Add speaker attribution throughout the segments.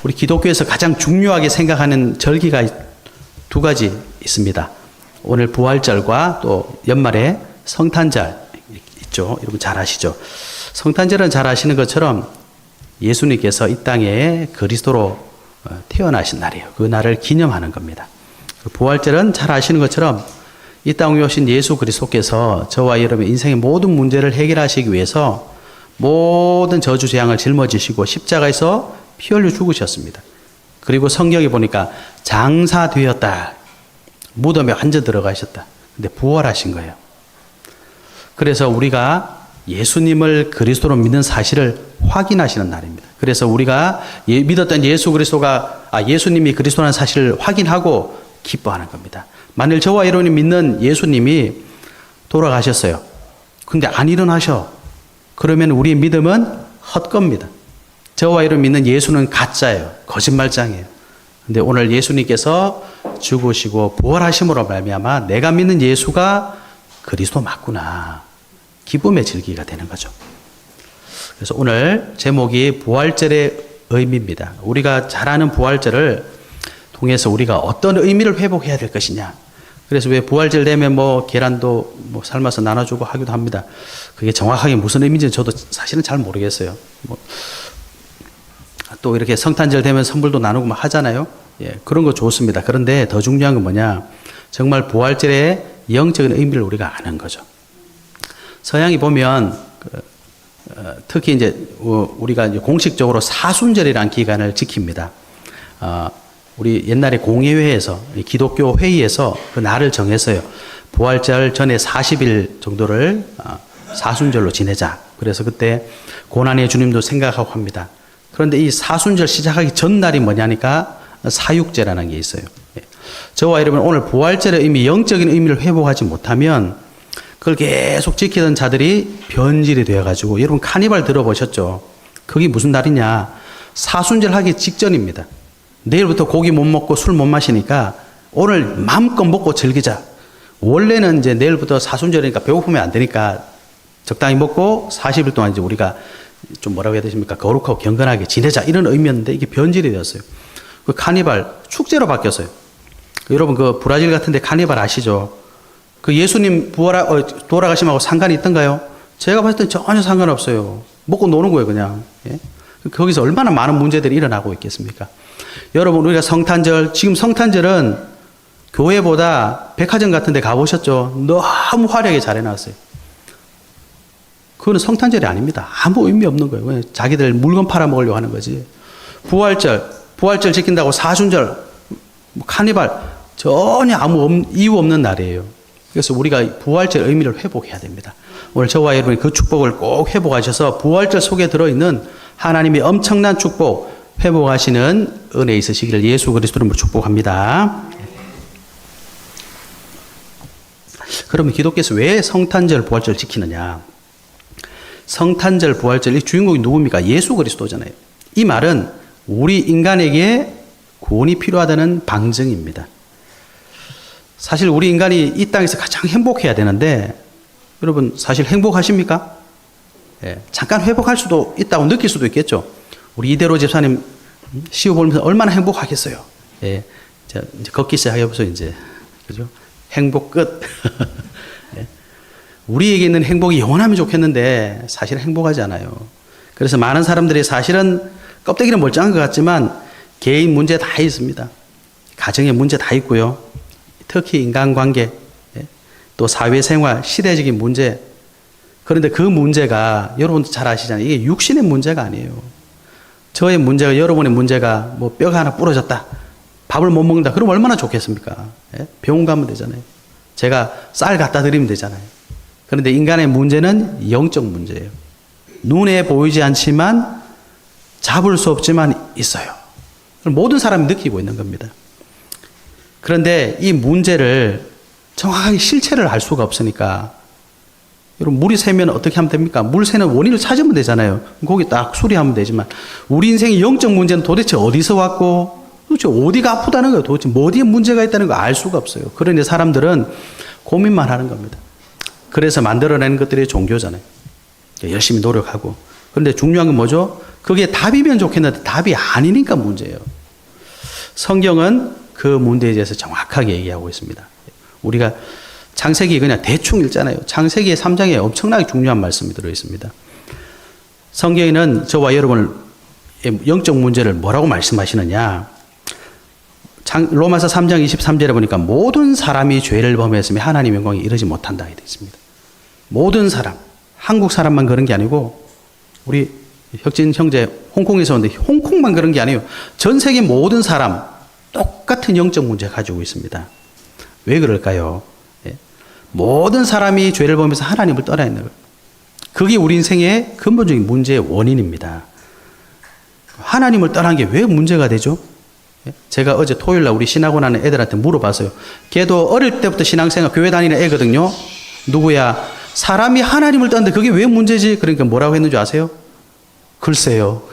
Speaker 1: 우리 기독교에서 가장 중요하게 생각하는 절기가 두 가지 있습니다. 오늘 부활절과 또 연말에 성탄절 있죠. 여러분 잘 아시죠? 성탄절은 잘 아시는 것처럼 예수님께서 이 땅에 그리스도로 태어나신 날이에요. 그 날을 기념하는 겁니다. 부활절은 잘 아시는 것처럼 이 땅에 오신 예수 그리스도께서 저와 여러분의 인생의 모든 문제를 해결하시기 위해서 모든 저주 재앙을 짊어지시고 십자가에서 피 흘려 죽으셨습니다. 그리고 성경에 보니까 장사되었다. 무덤에 완전 들어가셨다. 근데 부활하신 거예요. 그래서 우리가 예수님을 그리스도로 믿는 사실을 확인하시는 날입니다. 그래서 우리가 믿었던 예수님이 그리스도라는 사실을 확인하고 기뻐하는 겁니다. 만일 저와 여러분이 믿는 예수님이 돌아가셨어요. 근데 안 일어나셔. 그러면 우리의 믿음은 헛겁니다. 저와 여러분 믿는 예수는 가짜예요. 거짓말장이에요. 근데 오늘 예수님께서 죽으시고 부활하심으로 말미암아 내가 믿는 예수가 그리스도 맞구나. 기쁨의 절기가 되는 거죠. 그래서 오늘 제목이 부활절의 의미입니다. 우리가 잘 아는 부활절을 통해서 우리가 어떤 의미를 회복해야 될 것이냐. 그래서 왜 부활절 되면 계란도 삶아서 나눠주고 하기도 합니다. 그게 정확하게 무슨 의미인지 저도 사실은 잘 모르겠어요. 또 이렇게 성탄절 되면 선물도 나누고 하잖아요. 예, 그런 거 좋습니다. 그런데 더 중요한 건 뭐냐? 정말 부활절의 영적인 의미를 우리가 아는 거죠. 서양이 보면 특히 이제 우리가 이제 공식적으로 사순절이라는 기간을 지킵니다. 우리 옛날에 공예회에서 기독교 회의에서 그 날을 정했어요. 부활절 전에 40일 정도를 사순절로 지내자. 그래서 그때 고난의 주님도 생각하고 합니다. 그런데 이 사순절 시작하기 전날이 뭐냐니까 사육제라는 게 있어요. 저와 여러분 오늘 부활절의 의미, 영적인 의미를 회복하지 못하면 그걸 계속 지키던 자들이 변질이 되어가지고 여러분 카니발 들어보셨죠? 그게 무슨 날이냐? 사순절 하기 직전입니다. 내일부터 고기 못 먹고 술 못 마시니까 오늘 마음껏 먹고 즐기자. 원래는 이제 내일부터 사순절이니까 배고프면 안 되니까 적당히 먹고 40일 동안 이제 우리가 좀 뭐라고 해야 되십니까? 거룩하고 경건하게 지내자. 이런 의미였는데 이게 변질이 되었어요. 그 카니발 축제로 바뀌었어요. 여러분 그 브라질 같은 데 카니발 아시죠? 그 예수님 돌아가심하고 상관이 있던가요? 제가 봤을 때 전혀 상관없어요. 먹고 노는 거예요, 그냥. 예? 거기서 얼마나 많은 문제들이 일어나고 있겠습니까? 여러분, 우리가 성탄절, 지금 성탄절은 교회보다 백화점 같은 데 가보셨죠? 너무 화려하게 잘 해놨어요. 그거는 성탄절이 아닙니다. 아무 의미 없는 거예요. 자기들 물건 팔아먹으려고 하는 거지. 부활절 지킨다고 사순절, 카니발, 전혀 아무 이유 없는 날이에요. 그래서 우리가 부활절 의미를 회복해야 됩니다. 오늘 저와 여러분이 그 축복을 꼭 회복하셔서 부활절 속에 들어있는 하나님의 엄청난 축복 회복하시는 은혜 있으시기를 예수 그리스도로 축복합니다. 그러면 기독교에서 왜 성탄절, 부활절 지키느냐? 성탄절, 부활절 이 주인공이 누굽니까? 예수 그리스도잖아요. 이 말은 우리 인간에게 구원이 필요하다는 방증입니다. 사실 우리 인간이 이 땅에서 가장 행복해야 되는데 여러분 사실 행복하십니까? 예, 잠깐 회복할 수도 있다고 느낄 수도 있겠죠. 우리 이대로 집사님 시험 보면서 얼마나 행복하겠어요. 예, 이제 걷기 시작해보세요. 이제 그죠? 행복 끝. 예. 우리에게 있는 행복이 영원하면 좋겠는데 사실 행복하지 않아요. 그래서 많은 사람들이 사실은 껍데기는 멀쩡한 것 같지만 개인 문제 다 있습니다. 가정의 문제 다 있고요. 특히 인간관계, 또 사회생활, 시대적인 문제. 그런데 그 문제가 여러분도 잘 아시잖아요. 이게 육신의 문제가 아니에요. 저의 문제가, 여러분의 문제가 뼈가 하나 부러졌다. 밥을 못 먹는다. 그럼 얼마나 좋겠습니까? 병원 가면 되잖아요. 제가 쌀 갖다 드리면 되잖아요. 그런데 인간의 문제는 영적 문제예요. 눈에 보이지 않지만 잡을 수 없지만 있어요. 모든 사람이 느끼고 있는 겁니다. 그런데 이 문제를 정확하게 실체를 알 수가 없으니까 여러분 물이 새면 어떻게 하면 됩니까? 물 새는 원인을 찾으면 되잖아요. 거기 딱 수리하면 되지만 우리 인생의 영적 문제는 도대체 어디서 왔고 도대체 어디가 아프다는 거예요. 도대체 어디에 문제가 있다는 걸 알 수가 없어요. 그러니 사람들은 고민만 하는 겁니다. 그래서 만들어내는 것들이 종교잖아요. 열심히 노력하고 그런데 중요한 건 뭐죠? 그게 답이면 좋겠는데 답이 아니니까 문제예요. 성경은 그 문제에 대해서 정확하게 얘기하고 있습니다. 우리가 창세기 그냥 대충 읽잖아요. 창세기 3장에 엄청나게 중요한 말씀이 들어있습니다. 성경에는 저와 여러분을 영적 문제를 뭐라고 말씀하시느냐. 로마서 3장 23절에 보니까 모든 사람이 죄를 범했으며 하나님의 영광에 이르지 못한다 되어 있습니다. 모든 사람, 한국 사람만 그런 게 아니고 우리 혁진 형제 홍콩에서 오는데 홍콩만 그런 게 아니에요. 전 세계 모든 사람 똑같은 영적 문제 가지고 있습니다. 왜 그럴까요? 모든 사람이 죄를 범해서 하나님을 떠나 있는 거예요. 그게 우리 인생의 근본적인 문제의 원인입니다. 하나님을 떠난 게 왜 문제가 되죠? 제가 어제 토요일날 우리 신학원 하는 애들한테 물어봤어요. 걔도 어릴 때부터 신앙생활 교회 다니는 애거든요. 누구야? 사람이 하나님을 떠났는데 그게 왜 문제지? 그러니까 뭐라고 했는지 아세요? 글쎄요.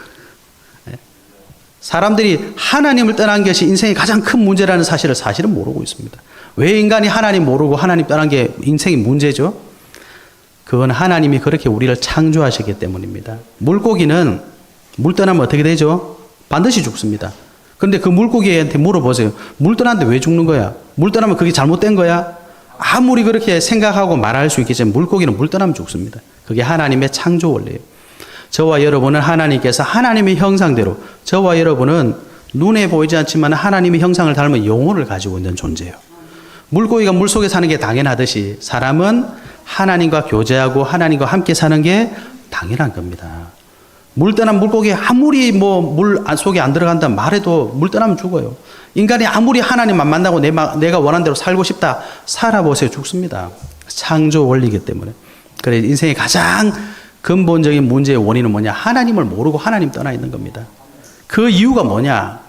Speaker 1: 사람들이 하나님을 떠난 것이 인생의 가장 큰 문제라는 사실을 사실은 모르고 있습니다. 왜 인간이 하나님 모르고 하나님 떠난 게 인생의 문제죠? 그건 하나님이 그렇게 우리를 창조하셨기 때문입니다. 물고기는 물 떠나면 어떻게 되죠? 반드시 죽습니다. 그런데 그 물고기한테 물어보세요. 물 떠났는데 왜 죽는 거야? 물 떠나면 그게 잘못된 거야? 아무리 그렇게 생각하고 말할 수 있겠지만 물고기는 물 떠나면 죽습니다. 그게 하나님의 창조 원리예요. 저와 여러분은 하나님께서 하나님의 형상대로, 저와 여러분은 눈에 보이지 않지만 하나님의 형상을 닮은 영혼을 가지고 있는 존재예요. 물고기가 물속에 사는 게 당연하듯이 사람은 하나님과 교제하고 하나님과 함께 사는 게 당연한 겁니다. 물 떠난 물고기 아무리 물 속에 안 들어간다 말해도 물 떠나면 죽어요. 인간이 아무리 하나님만 만나고 내가 원하는 대로 살고 싶다 살아보세요. 죽습니다. 창조 원리이기 때문에. 그래 인생의 가장 근본적인 문제의 원인은 뭐냐? 하나님을 모르고 하나님 떠나 있는 겁니다. 그 이유가 뭐냐?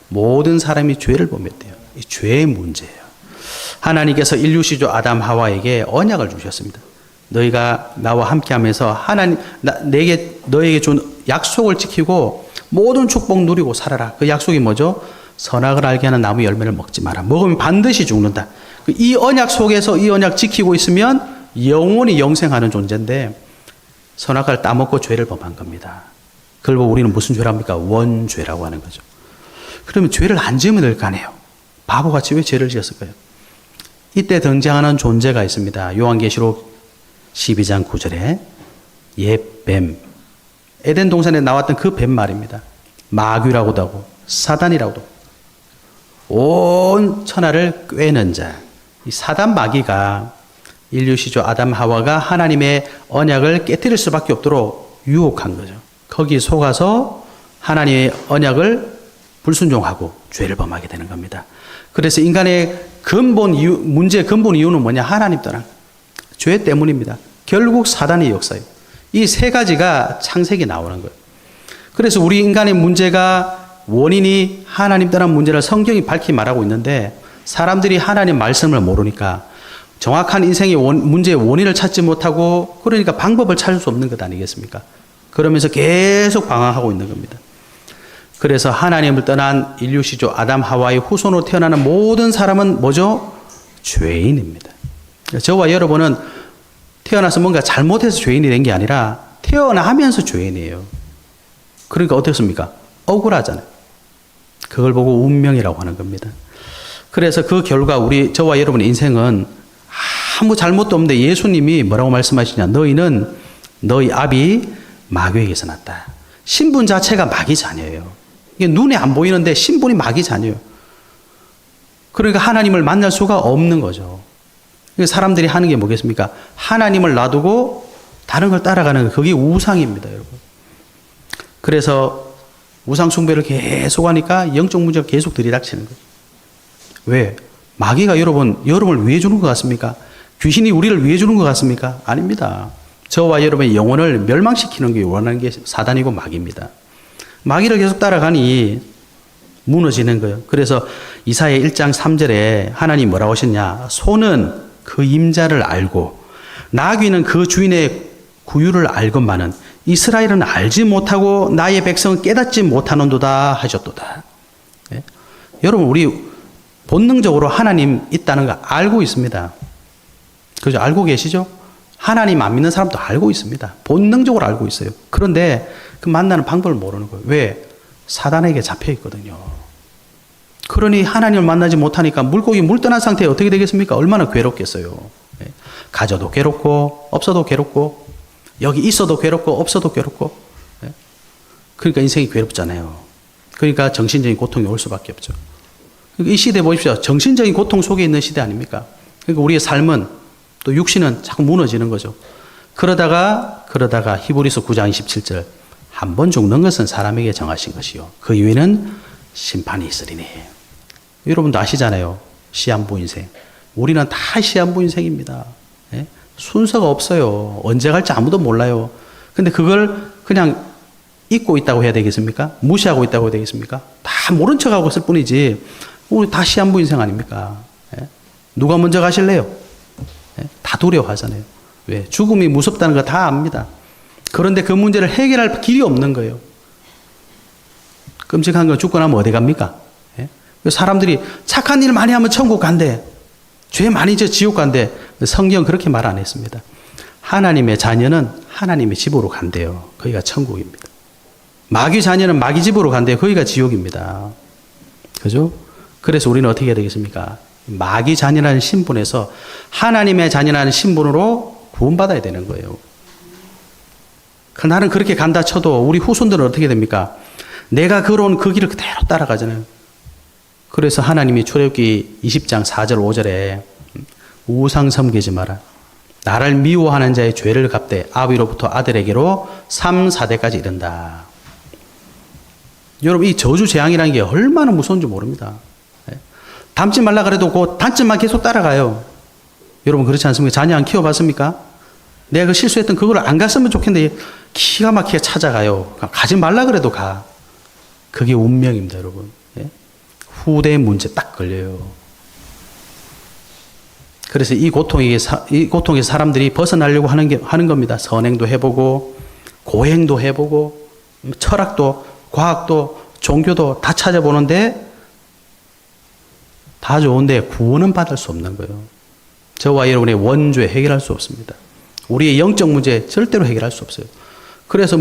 Speaker 1: 모든 사람이 죄를 범했대요. 이 죄의 문제예요. 하나님께서 인류시조 아담 하와에게 언약을 주셨습니다. 너희가 나와 함께하면서 너에게 준 약속을 지키고 모든 축복 누리고 살아라. 그 약속이 뭐죠? 선악을 알게 하는 나무 열매를 먹지 마라. 먹으면 반드시 죽는다. 이 언약 속에서 이 언약 지키고 있으면 영원히 영생하는 존재인데 선악을 따먹고 죄를 범한 겁니다. 그걸 보고 우리는 무슨 죄를 합니까? 원죄라고 하는 거죠. 그러면 죄를 안 지으면 될 거 아니에요. 바보같이 왜 죄를 지었을까요? 이때 등장하는 존재가 있습니다. 요한계시록 12장 9절에 옛 뱀, 에덴 동산에 나왔던 그 뱀 말입니다. 마귀라고도 하고 사단이라고도 하고 온 천하를 꿰는 자. 이 사단 마귀가 인류 시조 아담 하와가 하나님의 언약을 깨뜨릴 수밖에 없도록 유혹한 거죠. 거기에 속아서 하나님의 언약을 불순종하고 죄를 범하게 되는 겁니다. 그래서 인간의 문제의 근본 이유는 뭐냐? 하나님 떠난 죄 때문입니다. 결국 사단의 역사예요. 이 세 가지가 창세기에 나오는 거예요. 그래서 우리 인간의 문제가 원인이 하나님 떠난 문제를 성경이 밝히 말하고 있는데 사람들이 하나님 말씀을 모르니까 정확한 인생의 문제의 원인을 찾지 못하고 그러니까 방법을 찾을 수 없는 것 아니겠습니까? 그러면서 계속 방황하고 있는 겁니다. 그래서 하나님을 떠난 인류 시조 아담 하와의 후손으로 태어나는 모든 사람은 뭐죠? 죄인입니다. 저와 여러분은 태어나서 뭔가 잘못해서 죄인이 된 게 아니라 태어나면서 죄인이에요. 그러니까 어떻습니까? 억울하잖아요. 그걸 보고 운명이라고 하는 겁니다. 그래서 그 결과 저와 여러분의 인생은 아무 잘못도 없는데 예수님이 뭐라고 말씀하시냐? 너희는 너희 아비 마귀에게서 났다. 신분 자체가 마귀 자녀예요. 이게 눈에 안 보이는데 신분이 마귀 자녀예요. 그러니까 하나님을 만날 수가 없는 거죠. 사람들이 하는 게 뭐겠습니까? 하나님을 놔두고 다른 걸 따라가는 거, 그게 우상입니다, 여러분. 그래서 우상 숭배를 계속 하니까 영적 문제가 계속 들이닥치는 거예요. 왜? 마귀가 여러분을 위해 주는 것 같습니까? 귀신이 우리를 위해 주는 것 같습니까? 아닙니다. 저와 여러분의 영혼을 멸망시키는 게 원하는 게 사단이고 마귀입니다. 마귀를 계속 따라가니 무너지는 거예요. 그래서 이사야 1장 3절에 하나님 뭐라고 하셨냐? 소는 그 임자를 알고 나귀는 그 주인의 구유를 알건만은 이스라엘은 알지 못하고 나의 백성은 깨닫지 못하는도다 하셨도다. 네? 여러분 우리 본능적으로 하나님 있다는 거 알고 있습니다. 그죠? 알고 계시죠? 하나님 안 믿는 사람도 알고 있습니다. 본능적으로 알고 있어요. 그런데 그 만나는 방법을 모르는 거예요. 왜? 사단에게 잡혀 있거든요. 그러니 하나님을 만나지 못하니까 물고기 물 떠난 상태에 어떻게 되겠습니까? 얼마나 괴롭겠어요. 가져도 괴롭고 없어도 괴롭고 여기 있어도 괴롭고 없어도 괴롭고 그러니까 인생이 괴롭잖아요. 그러니까 정신적인 고통이 올 수밖에 없죠. 이 시대 보십시오. 정신적인 고통 속에 있는 시대 아닙니까? 그러니까 우리의 삶은 또 육신은 자꾸 무너지는 거죠. 그러다가 히브리서 9장 27절 한 번 죽는 것은 사람에게 정하신 것이요 그 이후에는 심판이 있으리니. 여러분도 아시잖아요. 시한부 인생. 우리는 다 시한부 인생입니다. 예? 순서가 없어요. 언제 갈지 아무도 몰라요. 근데 그걸 그냥 잊고 있다고 해야 되겠습니까? 무시하고 있다고 해야 되겠습니까? 다 모른 척하고 있을 뿐이지 우리 다 시한부 인생 아닙니까? 예? 누가 먼저 가실래요? 예? 다 두려워하잖아요. 왜? 죽음이 무섭다는 거 다 압니다. 그런데 그 문제를 해결할 길이 없는 거예요. 끔찍한 건 죽고 나면 어디 갑니까? 예? 사람들이 착한 일 많이 하면 천국 간대. 죄 많이 져 지옥 간대. 성경 그렇게 말 안 했습니다. 하나님의 자녀는 하나님의 집으로 간대요. 거기가 천국입니다. 마귀 자녀는 마귀 집으로 간대요. 거기가 지옥입니다. 그죠? 그래서 우리는 어떻게 해야 되겠습니까? 마귀 자녀라는 신분에서 하나님의 자녀라는 신분으로 구원받아야 되는 거예요. 나는 그렇게 간다 쳐도 우리 후손들은 어떻게 됩니까? 내가 걸어온 그 길을 그대로 따라가잖아요. 그래서 하나님이 출애굽기 20장 4절 5절에 우상 섬기지 마라. 나를 미워하는 자의 죄를 갚되 아비로부터 아들에게로 3, 4대까지 이른다. 여러분 이 저주 재앙이라는 게 얼마나 무서운지 모릅니다. 닮지 말라 그래도 그 단점만 계속 따라가요. 여러분 그렇지 않습니까? 자녀 안 키워봤습니까? 내가 그 실수했던 그걸 안 갔으면 좋겠는데 기가 막히게 찾아가요. 가지 말라 그래도 가. 그게 운명입니다, 여러분. 후대의 문제 딱 걸려요. 그래서 이 고통에서 사람들이 벗어나려고 하는 겁니다. 선행도 해보고, 고행도 해보고, 철학도, 과학도, 종교도 다 찾아보는데, 다 좋은데 구원은 받을 수 없는 거예요. 저와 여러분의 원죄 해결할 수 없습니다. 우리의 영적 문제 절대로 해결할 수 없어요. 그래서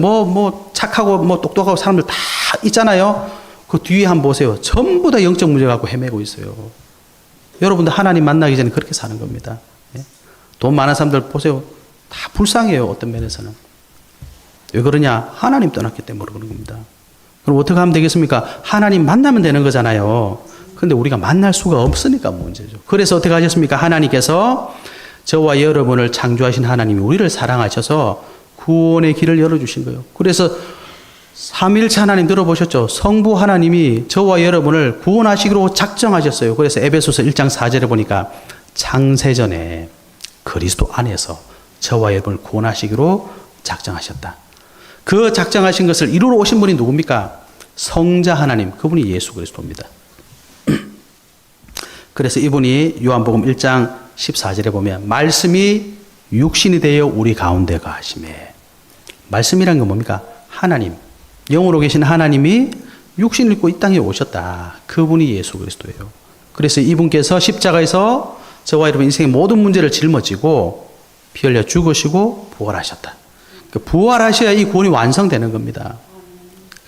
Speaker 1: 착하고 똑똑하고 사람들 다 있잖아요. 그 뒤에 한번 보세요. 전부 다 영적 문제 갖고 헤매고 있어요. 여러분들 하나님 만나기 전에 그렇게 사는 겁니다. 돈 많은 사람들 보세요. 다 불쌍해요. 어떤 면에서는. 왜 그러냐? 하나님 떠났기 때문에 그런 겁니다. 그럼 어떻게 하면 되겠습니까? 하나님 만나면 되는 거잖아요. 근데 우리가 만날 수가 없으니까 문제죠. 그래서 어떻게 하셨습니까? 하나님께서 저와 여러분을 창조하신 하나님이 우리를 사랑하셔서 구원의 길을 열어주신 거예요. 그래서 삼위일체 하나님 들어보셨죠? 성부 하나님이 저와 여러분을 구원하시기로 작정하셨어요. 그래서 에베소서 1장 4절에 보니까 창세전에 그리스도 안에서 저와 여러분을 구원하시기로 작정하셨다. 그 작정하신 것을 이루러 오신 분이 누굽니까? 성자 하나님, 그분이 예수 그리스도입니다. 그래서 이분이 요한복음 1장 14절에 보면 말씀이 육신이 되어 우리 가운데 거하시매. 말씀이란 건 뭡니까? 하나님. 영으로 계신 하나님이 육신을 입고 이 땅에 오셨다. 그분이 예수 그리스도예요. 그래서 이분께서 십자가에서 저와 여러분 인생의 모든 문제를 짊어지고 피 흘려 죽으시고 부활하셨다. 부활하셔야 이 구원이 완성되는 겁니다.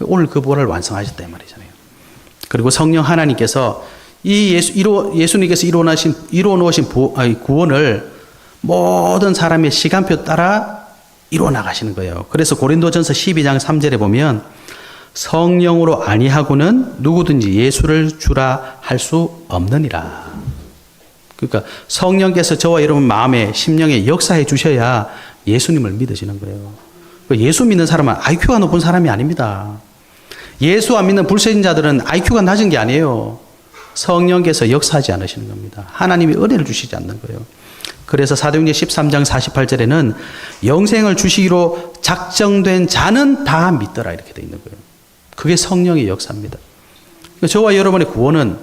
Speaker 1: 오늘 그 부활을 완성하셨다 이 말이잖아요. 그리고 성령 하나님께서 이 예수님께서 이루어 놓으신 구원을 모든 사람의 시간표 따라 이루어 나가시는 거예요. 그래서 고린도전서 12장 3절에 보면 성령으로 아니하고는 누구든지 예수를 주라 할 수 없느니라. 그러니까 성령께서 저와 여러분 마음에 심령에 역사해 주셔야 예수님을 믿으시는 거예요. 예수 믿는 사람은 IQ가 높은 사람이 아닙니다. 예수 안 믿는 불신자들은 IQ가 낮은 게 아니에요. 성령께서 역사하지 않으시는 겁니다. 하나님이 은혜를 주시지 않는 거예요. 그래서 사도행전 13장 48절에는 영생을 주시기로 작정된 자는 다 믿더라 이렇게 되어 있는 거예요. 그게 성령의 역사입니다. 저와 여러분의 구원은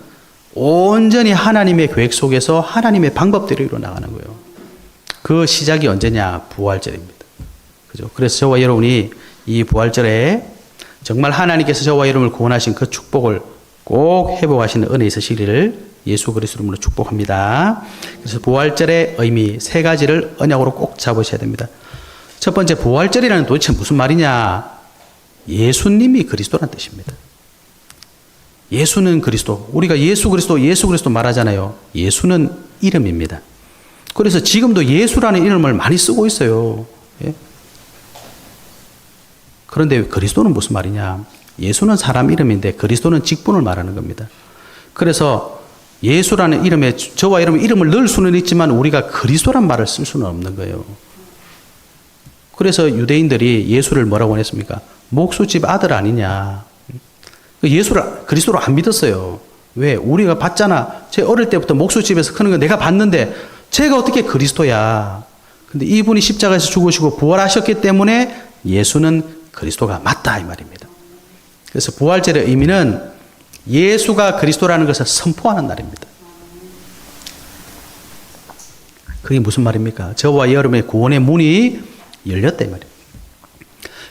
Speaker 1: 온전히 하나님의 계획 속에서 하나님의 방법대로 이루어나가는 거예요. 그 시작이 언제냐? 부활절입니다. 그죠? 그래서 저와 여러분이 이 부활절에 정말 하나님께서 저와 여러분을 구원하신 그 축복을 꼭 회복하시는 은혜 있으시기를 예수 그리스도 이름으로 축복합니다. 그래서 부활절의 의미 세 가지를 언약으로 꼭 잡으셔야 됩니다. 첫 번째, 부활절이라는 도대체 무슨 말이냐? 예수님이 그리스도란 뜻입니다. 예수는 그리스도. 우리가 예수 그리스도 말하잖아요. 예수는 이름입니다. 그래서 지금도 예수라는 이름을 많이 쓰고 있어요. 예? 그런데 그리스도는 무슨 말이냐? 예수는 사람 이름인데 그리스도는 직분을 말하는 겁니다. 그래서 예수라는 이름에 저와 여러분 이름을 넣을 수는 있지만 우리가 그리스도란 말을 쓸 수는 없는 거예요. 그래서 유대인들이 예수를 뭐라고 했습니까? 목수집 아들 아니냐. 예수를 그리스도로 안 믿었어요. 왜? 우리가 봤잖아. 제 어릴 때부터 목수집에서 크는 거 내가 봤는데 제가 어떻게 그리스도야. 근데 이분이 십자가에서 죽으시고 부활하셨기 때문에 예수는 그리스도가 맞다 이 말입니다. 그래서 부활절의 의미는 예수가 그리스도라는 것을 선포하는 날입니다. 그게 무슨 말입니까? 저와 여러분의 구원의 문이 열렸다 이 말입니다.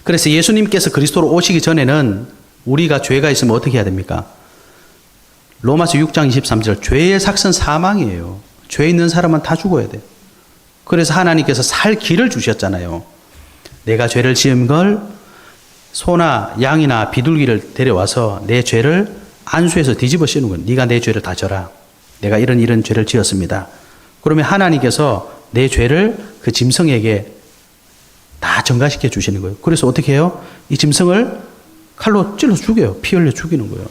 Speaker 1: 그래서 예수님께서 그리스도로 오시기 전에는 우리가 죄가 있으면 어떻게 해야 됩니까? 로마서 6장 23절 죄의 삭은 사망이에요. 죄 있는 사람은 다 죽어야 돼요. 그래서 하나님께서 살 길을 주셨잖아요. 내가 죄를 지은 걸 소나 양이나 비둘기를 데려와서 내 죄를 안수해서 뒤집어 씌우는 거예요. 네가 내 죄를 다 져라. 내가 이런 죄를 지었습니다. 그러면 하나님께서 내 죄를 그 짐승에게 다 전가시켜 주시는 거예요. 그래서 어떻게 해요? 이 짐승을 칼로 찔러 죽여요. 피 흘려 죽이는 거예요.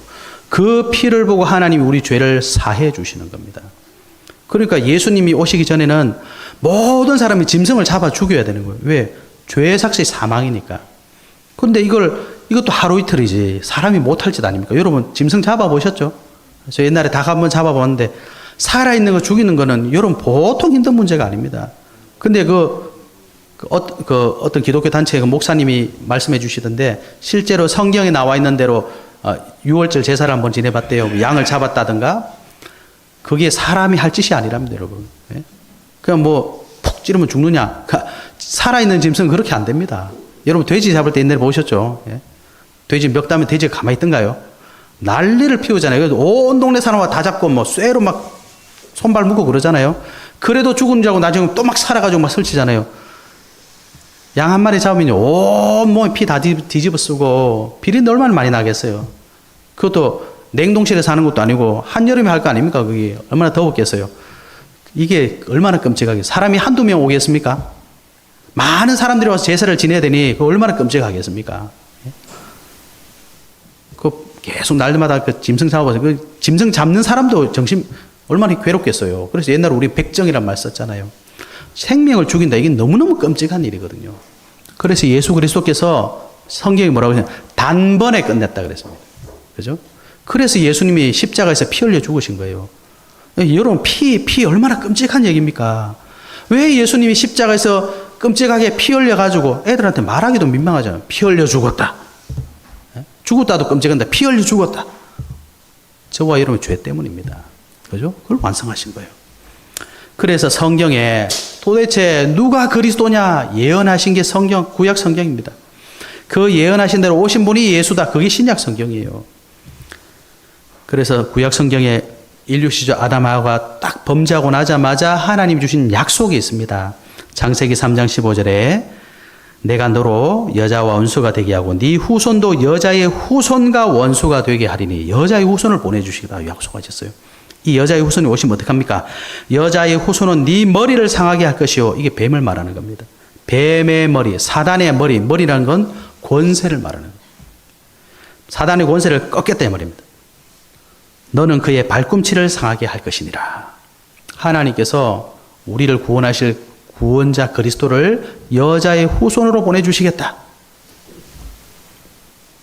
Speaker 1: 그 피를 보고 하나님이 우리 죄를 사해 주시는 겁니다. 그러니까 예수님이 오시기 전에는 모든 사람이 짐승을 잡아 죽여야 되는 거예요. 왜? 죄의 삭이 사망이니까. 근데 이것도 하루 이틀이지 사람이 못할 짓 아닙니까? 여러분 짐승 잡아보셨죠? 저 옛날에 닭 한번 잡아봤는데 살아있는 거 죽이는 거는 여러분 보통 힘든 문제가 아닙니다. 근데 어떤 기독교 단체의 목사님이 말씀해 주시던데 실제로 성경에 나와 있는 대로 6월절 제사를 한번 지내봤대요. 양을 잡았다든가 그게 사람이 할 짓이 아니랍니다, 여러분. 예? 그냥 뭐 푹 찌르면 죽느냐? 살아있는 짐승은 그렇게 안 됩니다. 여러분 돼지 잡을 때 옛날에 보셨죠? 예? 돼지 멱다면 돼지가 가만히 있던가요? 난리를 피우잖아요. 그래서 온 동네 사람과 다 잡고 뭐 쇠로 막 손발 묶고 그러잖아요. 그래도 죽은 줄 알고 나중에 또 막 살아가지고 막 설치잖아요. 양 한 마리 잡으면 온몸에 피 다 뒤집어 쓰고 비린내 얼마나 많이 나겠어요. 그것도 냉동실에 사는 것도 아니고 한여름에 할 거 아닙니까? 그게 얼마나 더웠겠어요. 이게 얼마나 끔찍하게 사람이 한두 명 오겠습니까? 많은 사람들이 와서 제사를 지내야 되니 그 얼마나 끔찍하겠습니까? 그 계속 날마다 그 짐승 잡아서 그 짐승 잡는 사람도 정신 얼마나 괴롭겠어요. 그래서 옛날에 우리 백정이란 말 썼잖아요. 생명을 죽인다. 이게 너무너무 끔찍한 일이거든요. 그래서 예수 그리스도께서 성경이 뭐라고 하냐면 단번에 끝냈다 그랬습니다. 그죠? 그래서 예수님이 십자가에서 피 흘려 죽으신 거예요. 여러분 피 얼마나 끔찍한 얘기입니까? 왜 예수님이 십자가에서 끔찍하게 피 흘려가지고 애들한테 말하기도 민망하잖아요. 피 흘려 죽었다. 죽었다도 끔찍한데 피 흘려 죽었다. 저와 여러분의 죄 때문입니다. 그죠? 그걸 완성하신 거예요. 그래서 성경에 도대체 누가 그리스도냐 예언하신 게 구약 성경입니다. 그 예언하신 대로 오신 분이 예수다. 그게 신약 성경이에요. 그래서 구약 성경에 인류 시절 아담하와가 딱 범죄하고 나자마자 하나님 주신 약속이 있습니다. 창세기 3장 15절에 내가 너로 여자와 원수가 되게 하고 네 후손도 여자의 후손과 원수가 되게 하리니 여자의 후손을 보내주시겠다 약속하셨어요. 이 여자의 후손이 오시면 어떡합니까? 여자의 후손은 네 머리를 상하게 할 것이요. 이게 뱀을 말하는 겁니다. 뱀의 머리, 사단의 머리라는 건 권세를 말하는 거예요. 사단의 권세를 꺾겠다 이 말입니다. 너는 그의 발꿈치를 상하게 할 것이니라. 하나님께서 우리를 구원하실 구원자 그리스도를 여자의 후손으로 보내주시겠다.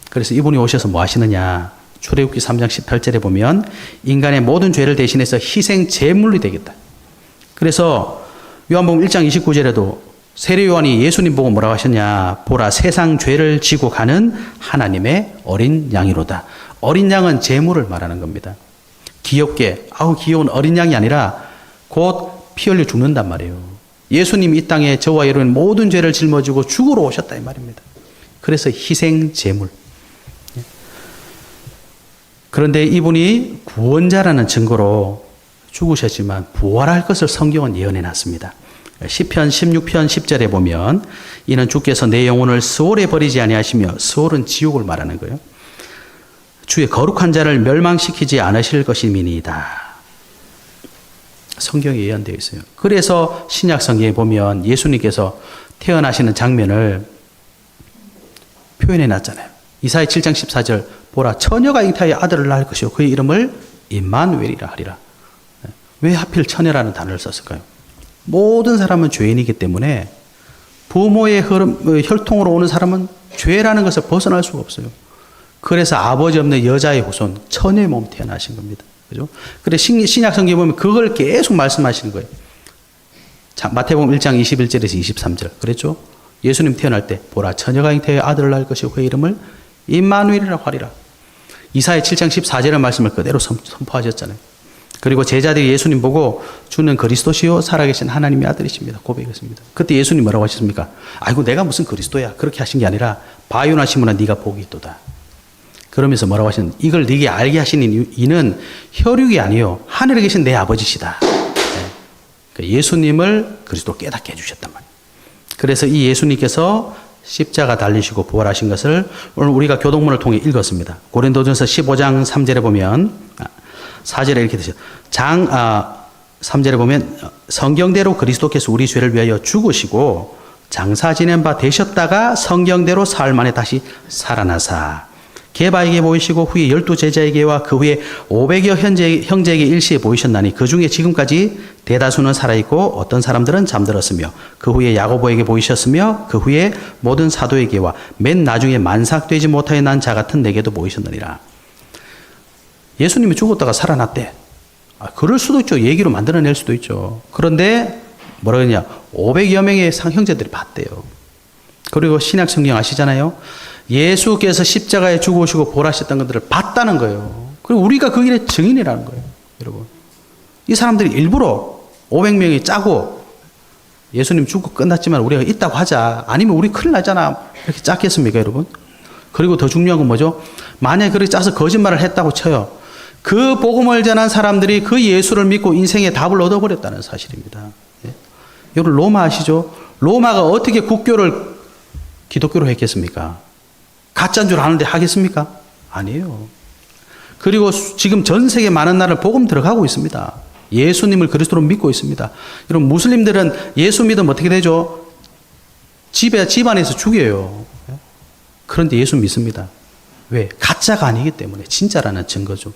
Speaker 1: 그래서 이분이 오셔서 뭐 하시느냐. 출애굽기 3장 18절에 보면 인간의 모든 죄를 대신해서 희생 제물이 되겠다. 그래서 요한복음 1장 29절에도 세례 요한이 예수님 보고 뭐라고 하셨냐. 보라 세상 죄를 지고 가는 하나님의 어린 양이로다. 어린 양은 제물을 말하는 겁니다. 귀엽게 귀여운 어린 양이 아니라 곧 피 흘려 죽는단 말이에요. 예수님이 이 땅에 저와 여러분 모든 죄를 짊어지고 죽으러 오셨다 이 말입니다. 그래서 희생 제물. 그런데 이분이 구원자라는 증거로 죽으셨지만 부활할 것을 성경은 예언해 놨습니다. 시편 16편 10절에 보면 이는 주께서 내 영혼을 스올에 버리지 아니하시며, 스올은 지옥을 말하는 거예요. 주의 거룩한 자를 멸망시키지 않으실 것임이니이다. 성경에 예언되어 있어요. 그래서 신약 성경에 보면 예수님께서 태어나시는 장면을 표현해 놨잖아요. 이사야 7장 14절 보라 처녀가 잉타하여 아들을 낳을 것이요 그의 이름을 임마누엘이라 하리라. 왜 하필 처녀라는 단어를 썼을까요? 모든 사람은 죄인이기 때문에 부모의 혈통으로 오는 사람은 죄라는 것을 벗어날 수가 없어요. 그래서 아버지 없는 여자의 후손 처녀의 몸 태어나신 겁니다. 그죠? 그래 신약 성경에 보면 그걸 계속 말씀하시는 거예요. 자, 마태복음 1장 21절에서 23절 그랬죠? 예수님 태어날 때 보라 처녀가 잉태하여 아들을 낳을 것이요 그의 이름을 임마누엘이라고 하리라. 이사야 7장 14절의 말씀을 그대로 선포하셨잖아요. 그리고 제자들이 예수님 보고 주는 그리스도시요 살아계신 하나님의 아들이십니다. 고백했습니다. 그때 예수님 뭐라고 하셨습니까? 아이고 내가 무슨 그리스도야. 그렇게 하신 게 아니라 바요나 시몬아 네가 복이 있도다. 그러면서 뭐라고 하시는 이걸 네게 알게 하신 이는 혈육이 아니요 하늘에 계신 내 아버지시다. 네. 예수님을 그리스도로 깨닫게 해주셨단 말이에요. 그래서 이 예수님께서 십자가 달리시고 부활하신 것을 오늘 우리가 교동문을 통해 읽었습니다. 고린도전서 15장 3절에 보면 4절에 이렇게 되죠. 3절에 보면 성경대로 그리스도께서 우리 죄를 위하여 죽으시고 장사 지낸 바 되셨다가 성경대로 사흘 만에 다시 살아나사 게바에게 보이시고 후에 12 제자에게와 그 후에 500여 형제에게 일시에 보이셨나니 그 중에 지금까지 대다수는 살아있고 어떤 사람들은 잠들었으며 그 후에 야고보에게 보이셨으며 그 후에 모든 사도에게와 맨 나중에 만삭되지 못하여 난 자 같은 내게도 보이셨느니라. 예수님이 죽었다가 살아났대. 그럴 수도 있죠. 얘기로 만들어낼 수도 있죠. 그런데 뭐라 그러냐 500여 명의 형제들이 봤대요. 그리고 신약 성경 아시잖아요. 예수께서 십자가에 죽으시고 부활하셨던 것들을 봤다는 거예요. 그리고 우리가 그 일의 증인이라는 거예요. 여러분 이 사람들이 일부러 500명이 짜고 예수님 죽고 끝났지만 우리가 있다고 하자 아니면 우리 큰일 나잖아 이렇게 짰겠습니까 여러분? 그리고 더 중요한 건 뭐죠? 만약에 그렇게 짜서 거짓말을 했다고 쳐요. 그 복음을 전한 사람들이 그 예수를 믿고 인생의 답을 얻어버렸다는 사실입니다. 예? 여러분 로마 아시죠? 로마가 어떻게 국교를 기독교로 했겠습니까? 가짜인 줄 아는데 하겠습니까? 아니에요. 그리고 지금 전 세계 많은 나라를 복음 들어가고 있습니다. 예수님을 그리스도로 믿고 있습니다. 여러분 무슬림들은 예수 믿으면 어떻게 되죠? 집안에서 죽여요. 그런데 예수 믿습니다. 왜? 가짜가 아니기 때문에 진짜라는 증거죠.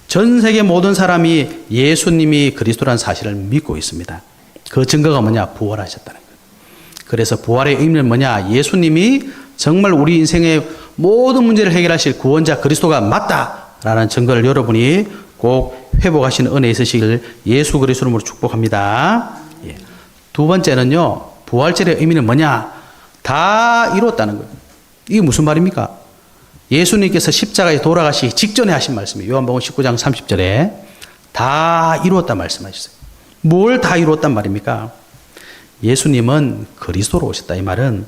Speaker 1: 전 세계 모든 사람이 예수님이 그리스도라는 사실을 믿고 있습니다. 그 증거가 뭐냐? 부활하셨다는 거예요. 그래서 부활의 의미는 뭐냐? 예수님이 정말 우리 인생의 모든 문제를 해결하실 구원자 그리스도가 맞다라는 증거를 여러분이 꼭 회복하시는 은혜 있으시길 예수 그리스도 이름으로 축복합니다. 예. 두 번째는요. 부활절의 의미는 뭐냐? 다 이뤘다는 거예요. 이게 무슨 말입니까? 예수님께서 십자가에 돌아가시기 직전에 하신 말씀이에요. 요한복음 19장 30절에 다 이루었다 말씀하셨어요. 뭘 다 이루었단 말입니까? 예수님은 그리스도로 오셨다. 이 말은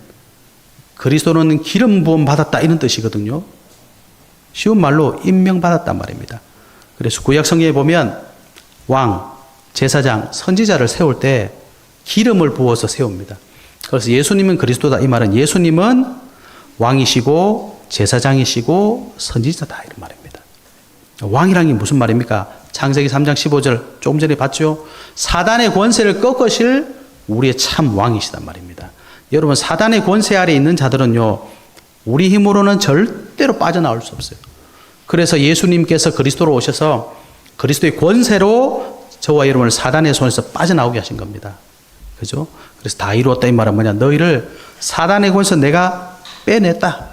Speaker 1: 그리스도는 기름 부음 받았다 이런 뜻이거든요. 쉬운 말로 임명받았단 말입니다. 그래서 구약 성경에 보면 왕, 제사장, 선지자를 세울 때 기름을 부어서 세웁니다. 그래서 예수님은 그리스도다. 이 말은 예수님은 왕이시고 제사장이시고 선지자다 이런 말입니다. 왕이란 게 무슨 말입니까? 창세기 3장 15절 조금 전에 봤죠? 사단의 권세를 꺾으실 우리의 참 왕이시단 말입니다. 여러분 사단의 권세 아래 있는 자들은요. 우리 힘으로는 절대로 빠져나올 수 없어요. 그래서 예수님께서 그리스도로 오셔서 그리스도의 권세로 저와 여러분을 사단의 손에서 빠져나오게 하신 겁니다. 그죠? 그래서 다 이루었다 이 말은 뭐냐? 너희를 사단의 권세에서 내가 빼냈다.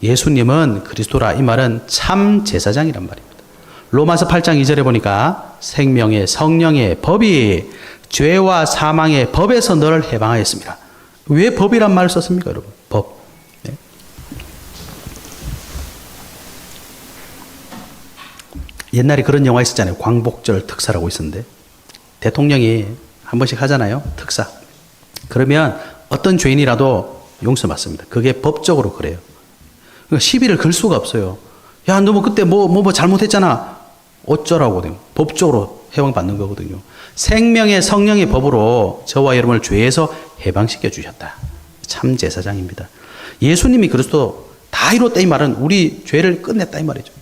Speaker 1: 예수님은 그리스도라 이 말은 참 제사장이란 말입니다. 로마서 8장 2절에 보니까 생명의 성령의 법이 죄와 사망의 법에서 너를 해방하였습니다. 왜 법이란 말을 썼습니까, 여러분? 법. 네. 옛날에 그런 영화 있었잖아요. 광복절 특사라고 있었는데 대통령이 한 번씩 하잖아요. 특사. 그러면 어떤 죄인이라도 용서받습니다. 그게 법적으로 그래요. 그러니까 시비를 걸 수가 없어요. 야, 너 뭐 그때 뭐 잘못했잖아. 어쩌라고 법적으로 해방받는 거거든요. 생명의 성령의 법으로 저와 여러분을 죄에서 해방시켜 주셨다. 참 제사장입니다. 예수님이 그리스도 다 이뤘다 이 말은 우리 죄를 끝냈다 이 말이죠.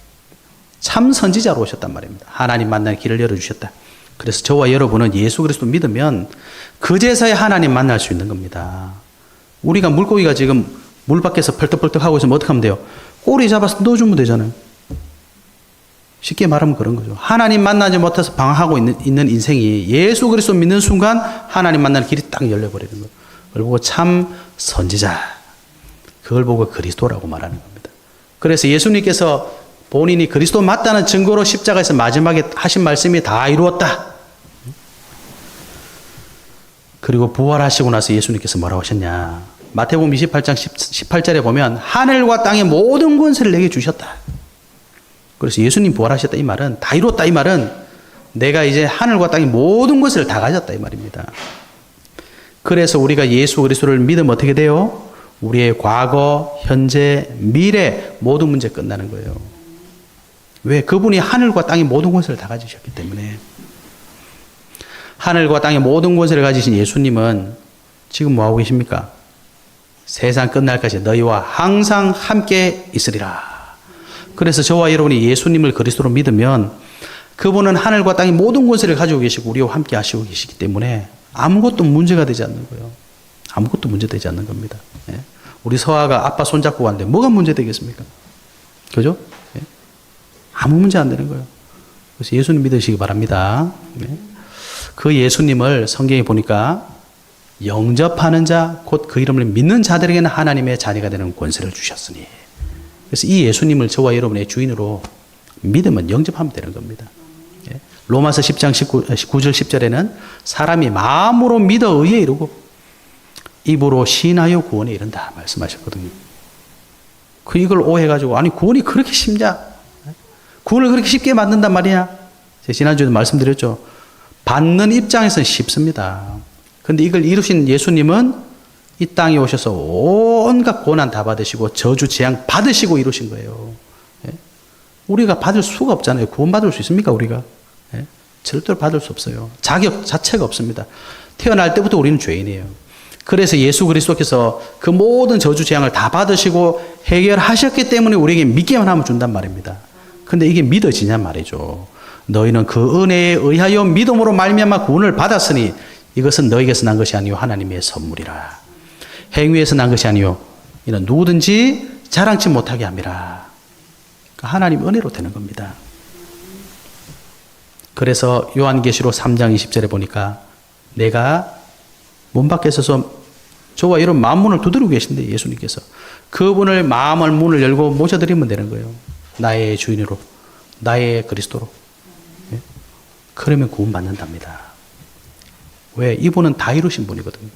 Speaker 1: 참 선지자로 오셨단 말입니다. 하나님 만날 길을 열어주셨다. 그래서 저와 여러분은 예수 그리스도 믿으면 그제서야 하나님 만날 수 있는 겁니다. 우리가 물고기가 지금 물 밖에서 펄떡펄떡 하고 있으면 어떻게 하면 돼요? 꼬리 잡아서 넣어주면 되잖아요. 쉽게 말하면 그런 거죠. 하나님 만나지 못해서 방황하고 있는 인생이 예수 그리스도 믿는 순간 하나님 만날 길이 딱 열려버리는 거예요. 그걸 보고 참 선지자, 그걸 보고 그리스도라고 말하는 겁니다. 그래서 예수님께서 본인이 그리스도 맞다는 증거로 십자가에서 마지막에 하신 말씀이 다 이루었다. 그리고 부활하시고 나서 예수님께서 뭐라고 하셨냐. 마태복음 28장 18절에 보면 하늘과 땅의 모든 권세를 내게 주셨다. 그래서 예수님 부활하셨다 이 말은, 다 이뤘다 이 말은 내가 이제 하늘과 땅의 모든 것을 다 가졌다 이 말입니다. 그래서 우리가 예수 그리스도를 믿으면 어떻게 돼요? 우리의 과거, 현재, 미래 모든 문제 끝나는 거예요. 왜? 그분이 하늘과 땅의 모든 것을 다 가지셨기 때문에. 하늘과 땅의 모든 권세를 가지신 예수님은 지금 뭐하고 계십니까? 세상 끝날까지 너희와 항상 함께 있으리라. 그래서 저와 여러분이 예수님을 그리스도로 믿으면 그분은 하늘과 땅의 모든 권세를 가지고 계시고 우리와 함께 하시고 계시기 때문에 아무것도 문제가 되지 않는 거예요. 아무것도 문제되지 않는 겁니다. 예? 우리 서아가 아빠 손잡고 갔는데 뭐가 문제되겠습니까? 그죠? 예? 아무 문제 안 되는 거예요. 그래서 예수님 믿으시기 바랍니다. 예? 그 예수님을 성경에 보니까 영접하는 자, 곧 그 이름을 믿는 자들에게는 하나님의 자녀가 되는 권세를 주셨으니. 그래서 이 예수님을 저와 여러분의 주인으로 믿으면 영접하면 되는 겁니다. 예? 로마서 10장 9절 10절에는 사람이 마음으로 믿어 의에 이르고 입으로 시인하여 구원에 이른다 말씀하셨거든요. 이걸 오해해가지고 아니 구원이 그렇게 쉽냐? 구원을 그렇게 쉽게 만든단 말이냐? 제가 지난주에도 말씀드렸죠. 받는 입장에서는 쉽습니다. 그런데 이걸 이루신 예수님은 이 땅에 오셔서 온갖 고난 다 받으시고 저주 재앙 받으시고 이루신 거예요. 예? 우리가 받을 수가 없잖아요. 구원받을 수 있습니까 우리가? 예? 절대로 받을 수 없어요. 자격 자체가 없습니다. 태어날 때부터 우리는 죄인이에요. 그래서 예수 그리스도께서 그 모든 저주 재앙을 다 받으시고 해결하셨기 때문에 우리에게 믿기만 하면 준단 말입니다. 근데 이게 믿어지냐 말이죠. 너희는 그 은혜에 의하여 믿음으로 말미암아 구원을 받았으니 이것은 너희에게서 난 것이 아니요 하나님의 선물이라. 행위에서 난 것이 아니요 이는 누구든지 자랑치 못하게 함이라. 하나님 은혜로 되는 겁니다. 그래서 요한계시록 3장 20절에 보니까 내가 문 밖에 서서 저와 여러분 마음 문을 두드리고 계신데 예수님께서 그분을 마음을 문을 열고 모셔드리면 되는 거예요. 나의 주인으로, 나의 그리스도로. 예? 그러면 구원받는답니다. 왜? 이분은 다 이루신 분이거든요.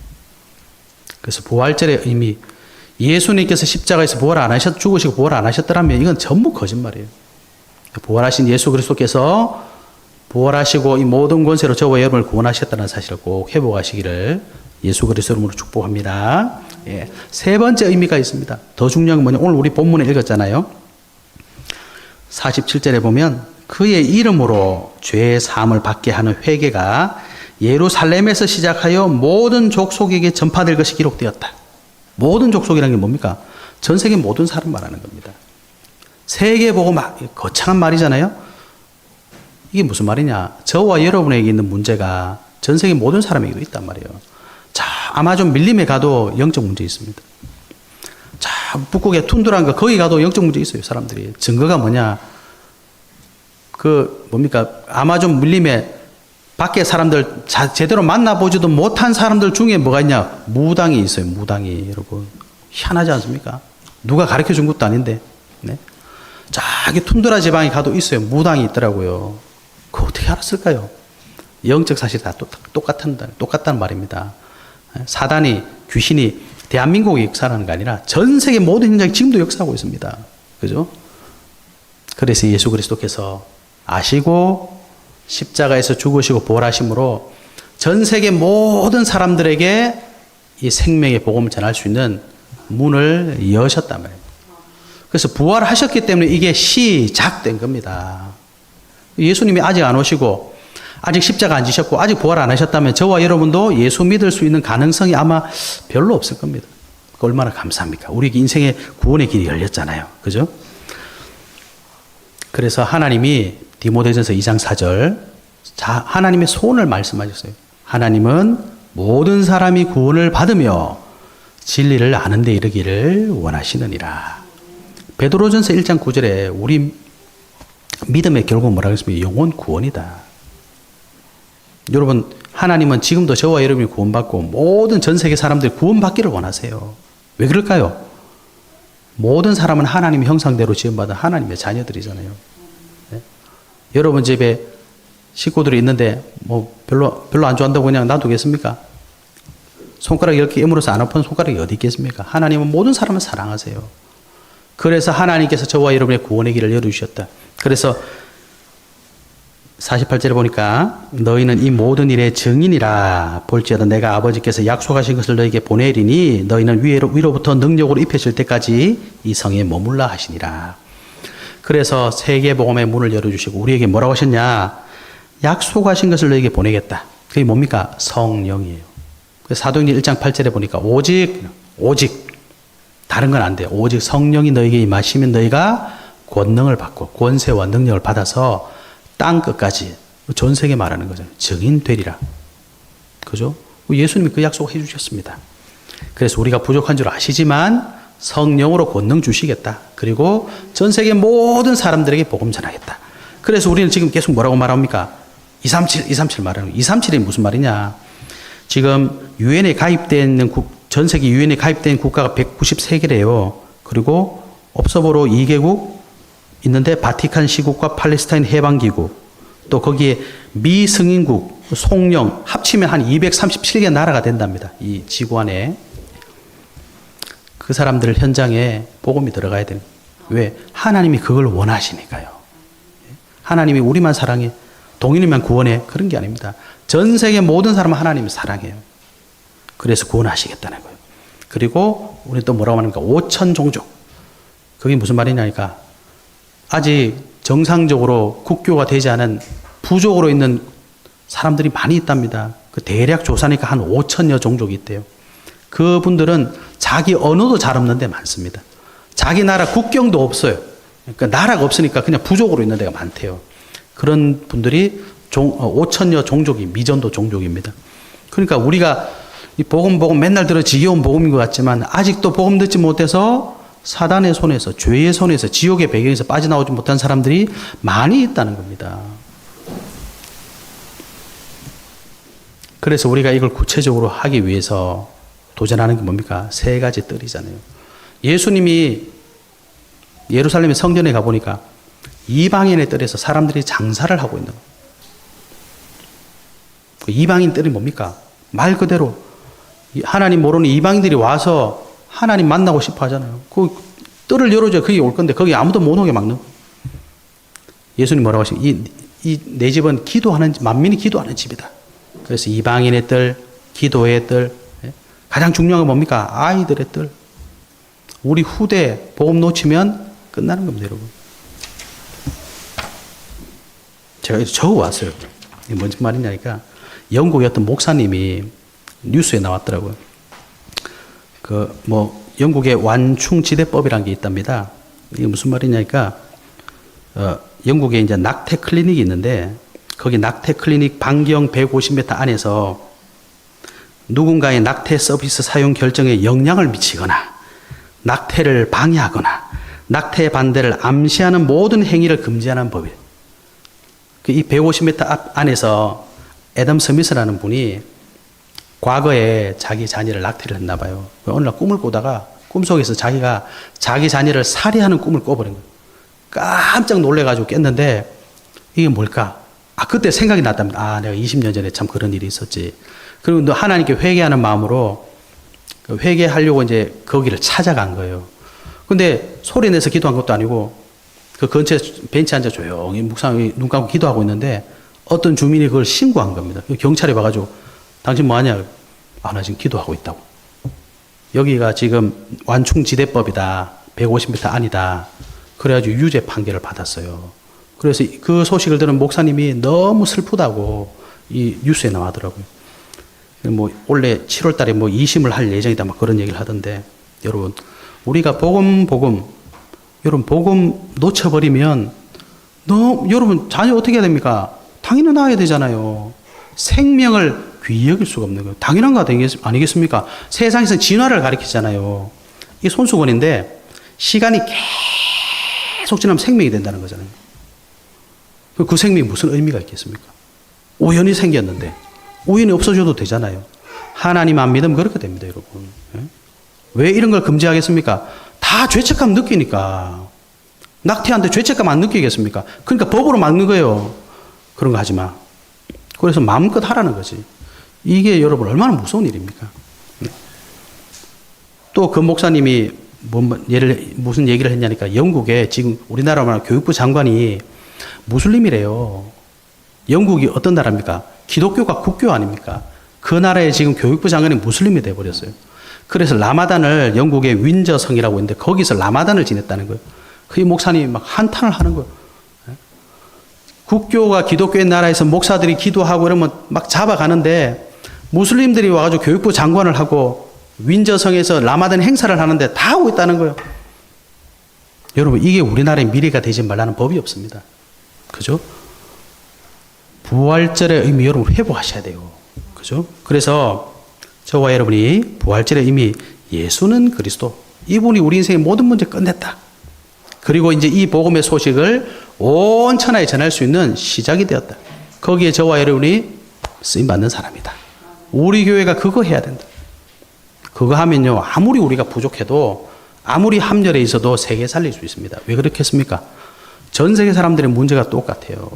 Speaker 1: 그래서 부활절의 의미, 예수님께서 십자가에서 부활 안 하셨, 죽으시고 부활 안 하셨더라면 이건 전부 거짓말이에요. 부활하신 예수 그리스도께서 부활하시고 이 모든 권세로 저와 여러분을 구원하셨다는 사실을 꼭 회복하시기를 예수 그리스도 이름으로 축복합니다. 예. 세 번째 의미가 있습니다. 더 중요한 건 뭐냐? 오늘 우리 본문에 읽었잖아요. 47절에 보면 그의 이름으로 죄의 사함을 받게 하는 회개가 예루살렘에서 시작하여 모든 족속에게 전파될 것이 기록되었다. 모든 족속이라는 게 뭡니까? 전 세계 모든 사람 말하는 겁니다. 세계 보고 막 거창한 말이잖아요. 이게 무슨 말이냐? 저와 여러분에게 있는 문제가 전 세계 모든 사람에게도 있단 말이에요. 자, 아마존 밀림에 가도 영적 문제 있습니다. 자, 북극의 툰드라인 거 거기 가도 영적 문제 있어요, 사람들이. 증거가 뭐냐? 뭡니까? 아마존 밀림에 밖에 사람들 제대로 만나보지도 못한 사람들 중에 뭐가 있냐? 무당이 있어요, 무당이. 여러분. 희한하지 않습니까? 누가 가르쳐 준 것도 아닌데. 네? 저기 툰드라 지방에 가도 있어요. 무당이 있더라고요. 그거 어떻게 알았을까요? 영적 사실이 다 똑같다는 말입니다. 사단이, 귀신이 대한민국의 역사라는 게 아니라 전 세계 모든 현장이 지금도 역사하고 있습니다. 그죠? 그래서 예수 그리스도께서 아시고 십자가에서 죽으시고 부활하심으로 전 세계 모든 사람들에게 이 생명의 복음을 전할 수 있는 문을 여셨단 말이에요. 그래서 부활하셨기 때문에 이게 시작된 겁니다. 예수님이 아직 안 오시고 아직 십자가 안 지셨고 아직 부활 안 하셨다면 저와 여러분도 예수 믿을 수 있는 가능성이 아마 별로 없을 겁니다. 얼마나 감사합니까? 우리 인생의 구원의 길이 열렸잖아요. 그죠? 그래서 하나님이 디모데전서 2장 4절 하나님의 소원을 말씀하셨어요. 하나님은 모든 사람이 구원을 받으며 진리를 아는 데 이르기를 원하시느니라. 베드로전서 1장 9절에 우리 믿음의 결국 뭐라고 했습니까? 영혼 구원이다. 여러분, 하나님은 지금도 저와 여러분이 구원받고 모든 전 세계 사람들이 구원받기를 원하세요. 왜 그럴까요? 모든 사람은 하나님의 형상대로 지음받은 하나님의 자녀들이잖아요. 네? 여러분 집에 식구들이 있는데 뭐 별로 안 좋아한다고 그냥 놔두겠습니까? 손가락 10개 깨물어서 안 아픈 손가락이 어디 있겠습니까? 하나님은 모든 사람을 사랑하세요. 그래서 하나님께서 저와 여러분의 구원의 길을 열어주셨다. 그래서 48절에 보니까 너희는 이 모든 일의 증인이라. 볼지어다 내가 아버지께서 약속하신 것을 너희에게 보내리니 너희는 위로부터 능력으로 입혀질 때까지 이 성에 머물라 하시니라. 그래서 세계복음의 문을 열어주시고 우리에게 뭐라고 하셨냐? 약속하신 것을 너희에게 보내겠다. 그게 뭡니까? 성령이에요. 사도행전 1장 8절에 보니까 오직 다른 건 안 돼요. 오직 성령이 너희에게 임하시면 너희가 권능을 받고 권세와 능력을 받아서 땅 끝까지 전 세계 말하는 거잖아요. 증인 되리라. 그죠? 예수님이 그 약속을 해주셨습니다. 그래서 우리가 부족한 줄 아시지만 성령으로 권능 주시겠다. 그리고 전 세계 모든 사람들에게 복음 전하겠다. 그래서 우리는 지금 계속 뭐라고 말합니까? 237 말하는 거예요. 237이 무슨 말이냐? 지금 유엔에 가입되어 있는 전 세계 유엔에 가입된 국가가 193개래요. 그리고 업서버로 2개국 있는데 바티칸 시국과 팔레스타인 해방기구, 또 거기에 미승인국, 송영 합치면 한 237개 나라가 된답니다. 이 지구 안에. 그 사람들 현장에 복음이 들어가야 되는. 왜? 하나님이 그걸 원하시니까요. 하나님이 우리만 사랑해, 동일이만 구원해, 그런 게 아닙니다. 전 세계 모든 사람은 하나님을 사랑해요. 그래서 구원하시겠다는 거예요. 그리고 우리 또 뭐라고 합니까? 5천 종족. 그게 무슨 말이냐니까 아직 정상적으로 국교가 되지 않은 부족으로 있는 사람들이 많이 있답니다. 그 대략 조사니까 한 5천여 종족이 있대요. 그분들은 자기 언어도 잘 없는 데 많습니다. 자기 나라 국경도 없어요. 그러니까 나라가 없으니까 그냥 부족으로 있는 데가 많대요. 그런 분들이 5천여 종족이 미전도 종족입니다. 그러니까 우리가 이 복음 맨날 들어 지겨운 복음인 것 같지만 아직도 복음 듣지 못해서 사단의 손에서, 죄의 손에서, 지옥의 배경에서 빠져나오지 못한 사람들이 많이 있다는 겁니다. 그래서 우리가 이걸 구체적으로 하기 위해서 도전하는 게 뭡니까? 3가지 뜰이잖아요. 예수님이 예루살렘의 성전에 가보니까 이방인의 뜰에서 사람들이 장사를 하고 있는 거예요. 그 이방인 뜰이 뭡니까? 말 그대로 하나님 모르는 이방인들이 와서 하나님 만나고 싶어 하잖아요. 그 뜰을 열어줘야 거기 올 건데 거기 아무도 못 오게 막는 거예요. 예수님 뭐라고 하시죠? 내 집은 기도하는, 만민이 기도하는 집이다. 그래서 이방인의 뜰, 기도의 뜰, 가장 중요한 건 뭡니까? 아이들의 뜰. 우리 후대 복음 놓치면 끝나는 겁니다, 여러분. 제가 적어왔어요. 이게 뭔 말이냐니까 영국의 어떤 목사님이 뉴스에 나왔더라고요. 영국의 완충지대법이라는 게 있답니다. 이게 무슨 말이냐니까, 영국에 이제 낙태 클리닉이 있는데, 거기 낙태 클리닉 반경 150m 안에서 누군가의 낙태 서비스 사용 결정에 영향을 미치거나, 낙태를 방해하거나, 낙태 반대를 암시하는 모든 행위를 금지하는 법이에요. 이 150m 안에서 애덤 스미스라는 분이 과거에 자기 자녀를 낙태를 했나 봐요. 어느 날 꿈을 꾸다가 꿈속에서 자기가 자기 자녀를 살해하는 꿈을 꿔버린 거예요. 깜짝 놀래가지고 깼는데 이게 뭘까? 그때 생각이 났답니다. 내가 20년 전에 참 그런 일이 있었지. 그리고 하나님께 회개하는 마음으로 회개하려고 이제 거기를 찾아간 거예요. 근데 소리 내서 기도한 것도 아니고 그 근처에 벤치에 앉아 조용히 묵상이 눈 감고 기도하고 있는데 어떤 주민이 그걸 신고한 겁니다. 경찰이 와가지고 당신 뭐 하냐? 나 지금 기도하고 있다고. 여기가 지금 완충지대법이다. 150m 안이다. 그래가지고 유죄 판결을 받았어요. 그래서 그 소식을 들은 목사님이 너무 슬프다고 이 뉴스에 나왔더라고요. 뭐 올해 7월 달에 뭐 2심을 할 예정이다 막 그런 얘기를 하던데, 여러분 우리가 여러분 복음 놓쳐버리면 여러분 자녀 어떻게 해야 됩니까? 당연히 낳아야 되잖아요. 생명을 귀히 여길 수가 없는 거예요. 당연한 거 아니겠습니까? 세상에서 진화를 가리키잖아요. 이게 손수건인데 시간이 계속 지나면 생명이 된다는 거잖아요. 그 생명이 무슨 의미가 있겠습니까? 우연히 생겼는데 우연히 없어져도 되잖아요. 하나님 안 믿으면 그렇게 됩니다, 여러분. 왜 이런 걸 금지하겠습니까? 다 죄책감 느끼니까. 낙태한테 죄책감 안 느끼겠습니까? 그러니까 법으로 막는 거예요. 그런 거 하지 마. 그래서 마음껏 하라는 거지. 이게 여러분 얼마나 무서운 일입니까? 또 그 목사님이 무슨 얘기를 했냐니까, 영국에 지금 우리나라 말 교육부 장관이 무슬림이래요. 영국이 어떤 나라입니까? 기독교가 국교 아닙니까? 그 나라의 지금 교육부 장관이 무슬림이 돼버렸어요. 그래서 라마단을 영국의 윈저 성이라고 있는데 거기서 라마단을 지냈다는 거예요. 그 목사님이 막 한탄을 하는 거예요. 국교가 기독교의 나라에서 목사들이 기도하고 이러면 막 잡아가는데 무슬림들이 와가지고 교육부 장관을 하고 윈저 성에서 라마단 행사를 하는데 다 하고 있다는 거예요. 여러분 이게 우리나라의 미래가 되지 말라는 법이 없습니다. 그죠? 부활절의 의미 여러분 회복하셔야 돼요. 그죠? 그래서 저와 여러분이 부활절의 의미, 예수는 그리스도, 이분이 우리 인생의 모든 문제 끝냈다. 그리고 이제 이 복음의 소식을 온 천하에 전할 수 있는 시작이 되었다. 거기에 저와 여러분이 쓰임받는 사람이다. 우리 교회가 그거 해야 된다. 그거 하면요, 아무리 우리가 부족해도, 아무리 함열에 있어도 세계 살릴 수 있습니다. 왜 그렇겠습니까? 전 세계 사람들의 문제가 똑같아요.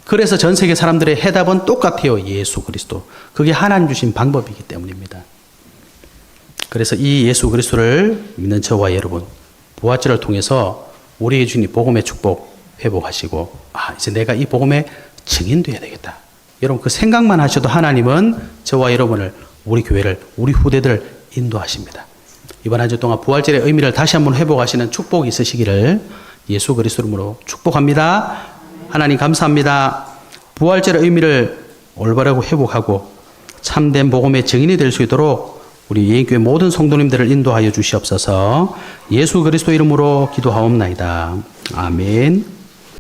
Speaker 1: 그래서 전 세계 사람들의 해답은 똑같아요. 예수 그리스도. 그게 하나님 주신 방법이기 때문입니다. 그래서 이 예수 그리스도를 믿는 저와 여러분, 부활절을 통해서 우리의 주님 복음의 축복 회복하시고, 이제 내가 이 복음의 증인돼야 되겠다. 여러분 그 생각만 하셔도 하나님은 저와 여러분을, 우리 교회를, 우리 후대들을 인도하십니다. 이번 한 주 동안 부활절의 의미를 다시 한번 회복하시는 축복이 있으시기를 예수 그리스도 이름으로 축복합니다. 하나님 감사합니다. 부활절의 의미를 올바르고 회복하고 참된 복음의 증인이 될 수 있도록 우리 예인교회 모든 성도님들을 인도하여 주시옵소서. 예수 그리스도 이름으로 기도하옵나이다. 아멘.